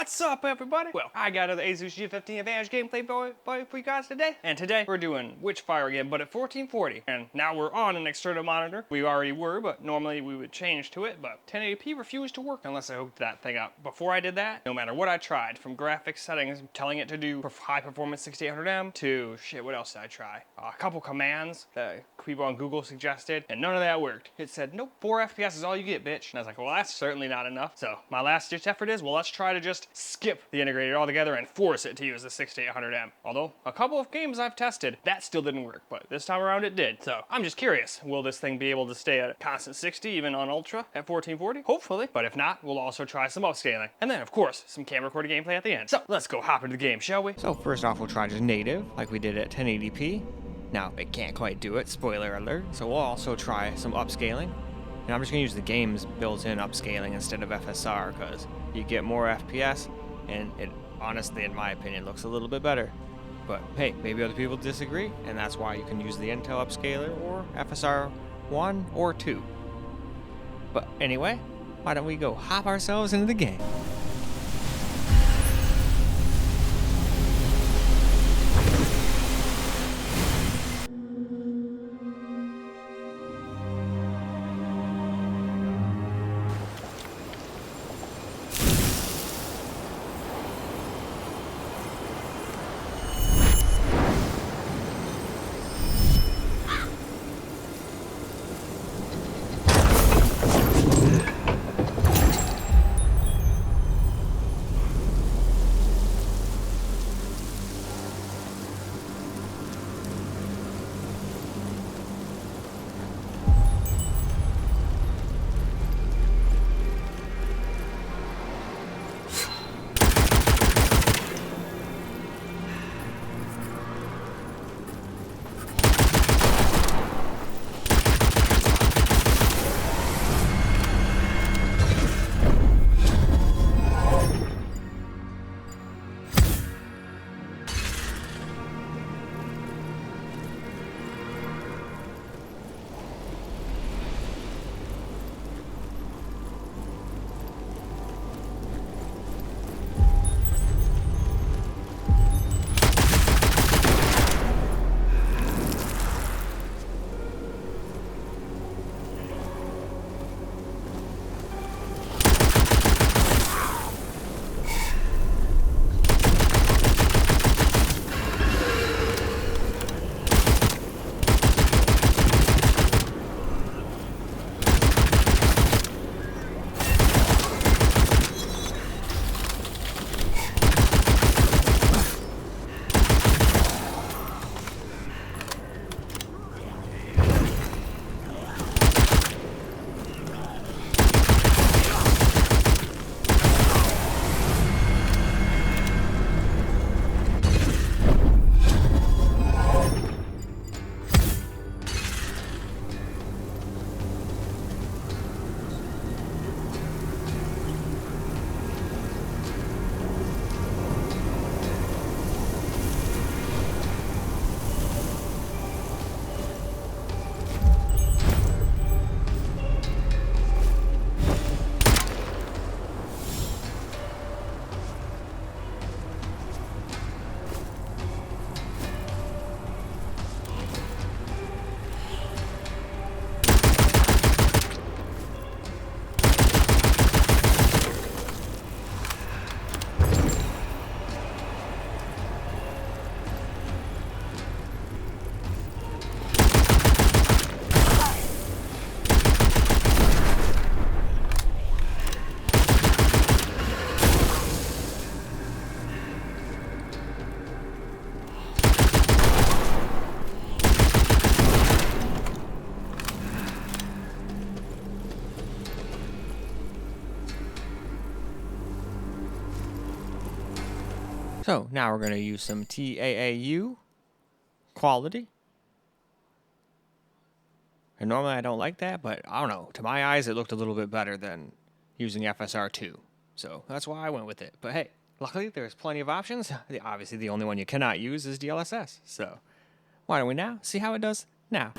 What's up, everybody? Well, I got the Asus G15 Advantage gameplay for you guys today. And today, we're doing WitchFire again, but at 1440. And now we're on an external monitor. We already were, but normally we would change to it. But 1080p refused to work unless I hooked that thing up. Before I did that, no matter what I tried, from graphics settings, telling it to do high performance 6800M, to shit, what else did I try? A couple commands that people on Google suggested, and none of that worked. It said, nope, 4 FPS is all you get, bitch. And I was like, well, that's certainly not enough. So my last ditch effort is, well, let's try to just skip the integrated altogether and force it to use the 6800M. Although, a couple of games I've tested, that still didn't work, but this time around it did. So I'm just curious, will this thing be able to stay at a constant 60 even on Ultra at 1440? Hopefully, but if not, we'll also try some upscaling. And then, of course, some camera recorded gameplay at the end. So let's go hop into the game, shall we? So first off, we'll try just native, like we did at 1080p. Now, it can't quite do it, spoiler alert, so we'll also try some upscaling. And I'm just going to use the game's built-in upscaling instead of FSR, because you get more FPS, and it honestly, in my opinion, looks a little bit better. But hey, maybe other people disagree, and that's why you can use the Intel upscaler or FSR 1 or 2. But anyway, why don't we go hop ourselves into the game? So now we're going to use some TAAU quality. And normally I don't like that, but I don't know. To my eyes, it looked a little bit better than using FSR 2. So that's why I went with it. But hey, luckily there's plenty of options. Obviously the only one you cannot use is DLSS. So why don't we now see how it does now?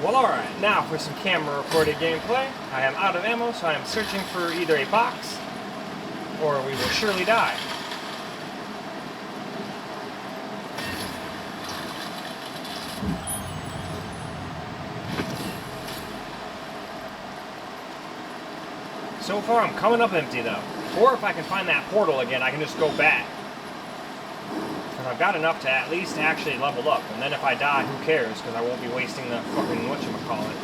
Well, alright, now for some camera recorded gameplay. I am out of ammo, so I am searching for either a box or we will surely die. So far, I'm coming up empty, though. Or if I can find that portal again, I can just go back. Because I've got enough to at least actually level up. And then if I die, who cares? Because I won't be wasting the fucking whatchamacallit.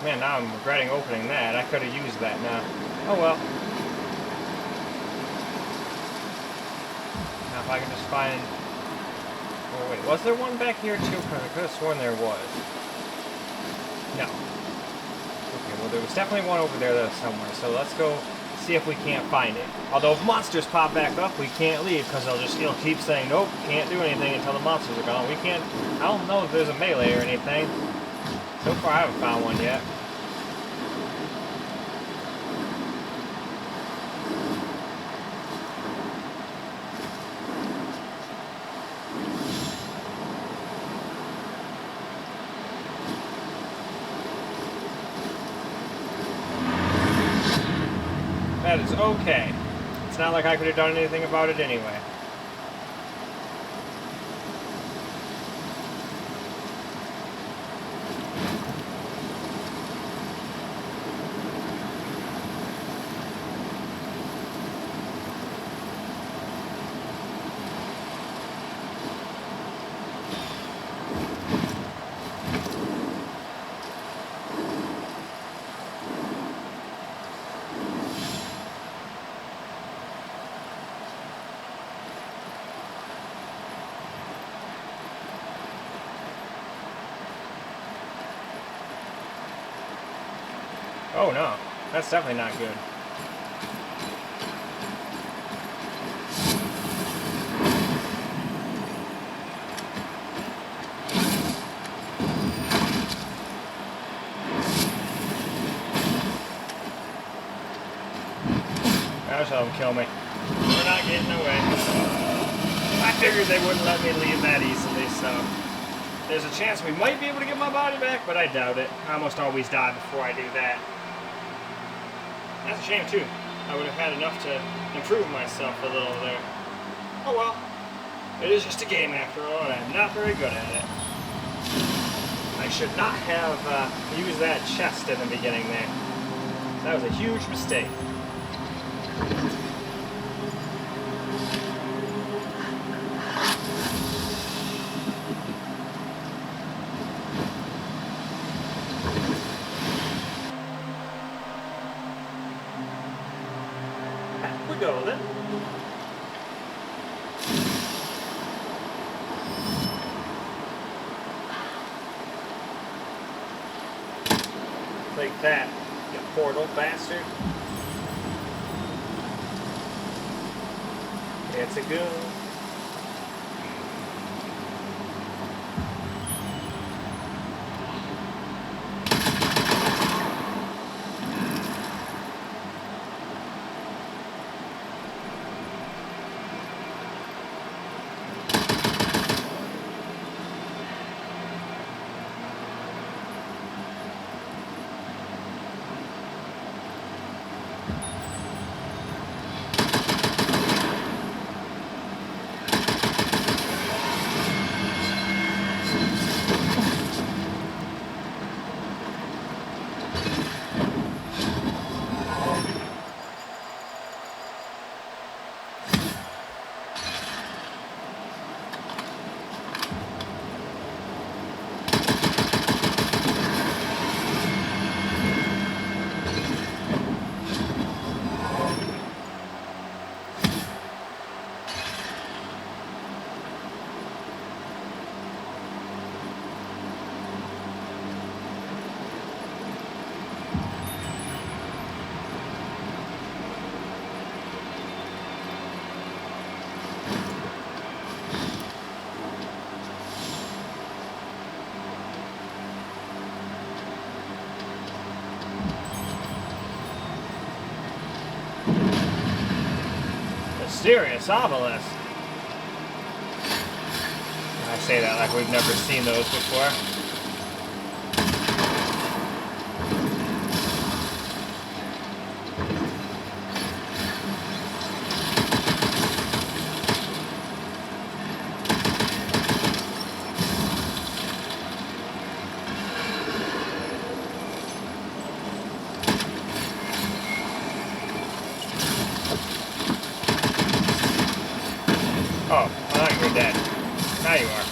Man, now I'm regretting opening that. I could have used that now. Oh well. Now if I can just find... Oh wait, was there one back here too? Because I could have sworn there was. No. Okay, well there was definitely one over there somewhere. So let's go see if we can't find it. Although if monsters pop back up, we can't leave because he'll keep saying, nope, can't do anything until the monsters are gone. We can't... I don't know if there's a melee or anything. So far I haven't found one yet. That is okay. It's not like I could have done anything about it anyway. Oh no, that's definitely not good. Gosh, let them kill me. We're not getting away. I figured they wouldn't let me leave that easily, so... There's a chance we might be able to get my body back, but I doubt it. I almost always die before I do that. That's a shame, too. I would have had enough to improve myself a little there. Oh well. It is just a game after all, and I'm not very good at it. I should not have used that chest in the beginning there. That was a huge mistake. We go then. Like that, you portal bastard. It's a goon. mysterious obelisk. I say that like we've never seen those before. Oh, I thought you were dead. Now you are.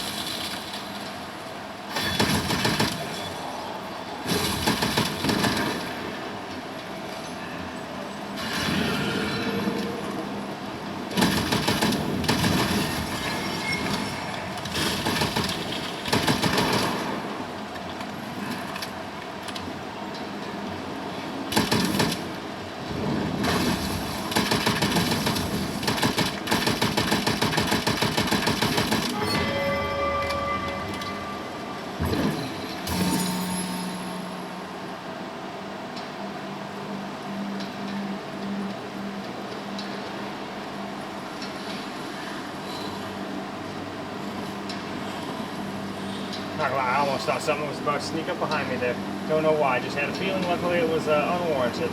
Not gonna lie, I almost thought something was about to sneak up behind me there. Don't know why, just had a feeling. Luckily it was unwarranted.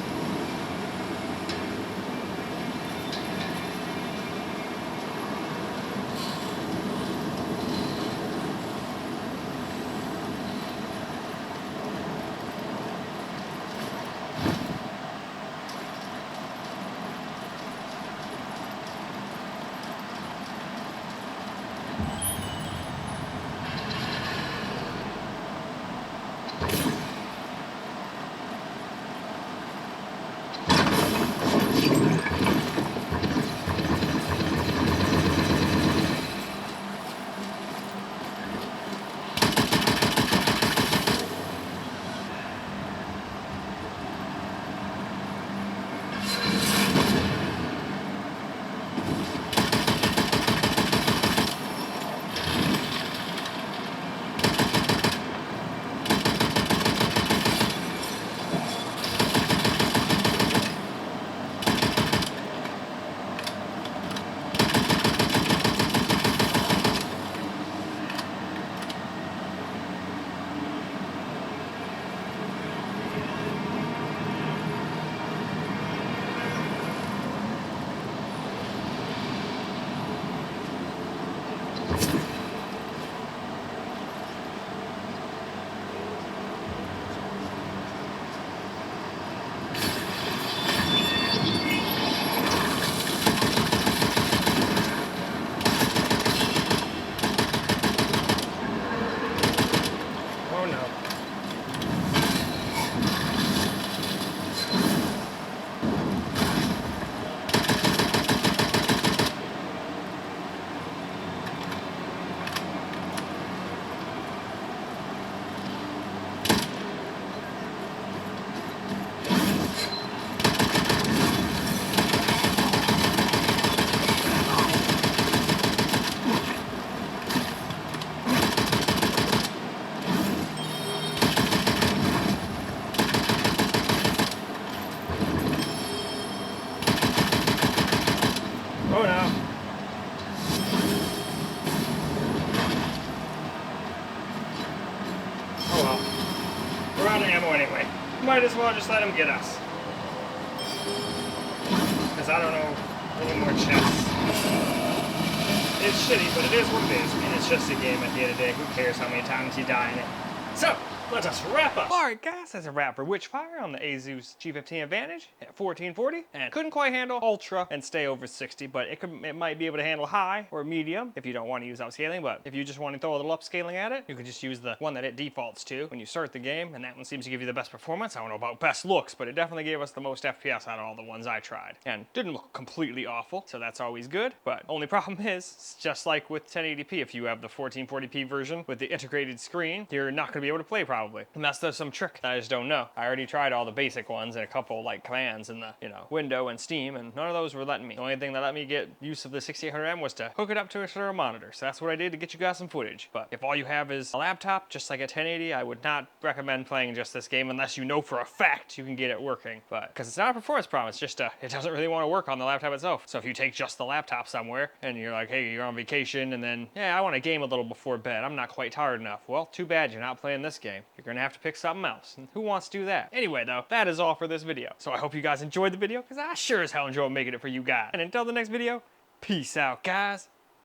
Oh no. Oh well. We're out of ammo anyway. Might as well just let him get us. Because I don't know any more chests. It's shitty, but it is what it is. I mean, it's just a game at the end of the day. Who cares how many times you die in it? So, let us wrap up. Alright guys, that's a wrap for WitchFire on the Asus G15 Advantage at 1440. And couldn't quite handle ultra and stay over 60, but it might be able to handle high or medium if you don't want to use upscaling. But if you just want to throw a little upscaling at it, you could just use the one that it defaults to when you start the game, and that one seems to give you the best performance. I don't know about best looks, but it definitely gave us the most FPS out of all the ones I tried. And didn't look completely awful, so that's always good. But only problem is, just like with 1080p, if you have the 1440p version with the integrated screen, you're not going to be able to play properly. probably. Unless there's some trick that I just don't know. I already tried all the basic ones and a couple like commands in the, window and Steam, and none of those were letting me. The only thing that let me get use of the 6800M was to hook it up to a external monitor. So that's what I did to get you guys some footage. But if all you have is a laptop, just like a 1080, I would not recommend playing just this game unless you know for a fact you can get it working. But because it's not a performance problem, it's just it doesn't really want to work on the laptop itself. So if you take just the laptop somewhere and you're like, hey, you're on vacation and then, yeah, I want to game a little before bed. I'm not quite tired enough. Well, too bad you're not playing this game. You're gonna have to pick something else. And who wants to do that? Anyway, though, that is all for this video. So I hope you guys enjoyed the video, because I sure as hell enjoyed making it for you guys. And until the next video, peace out, guys.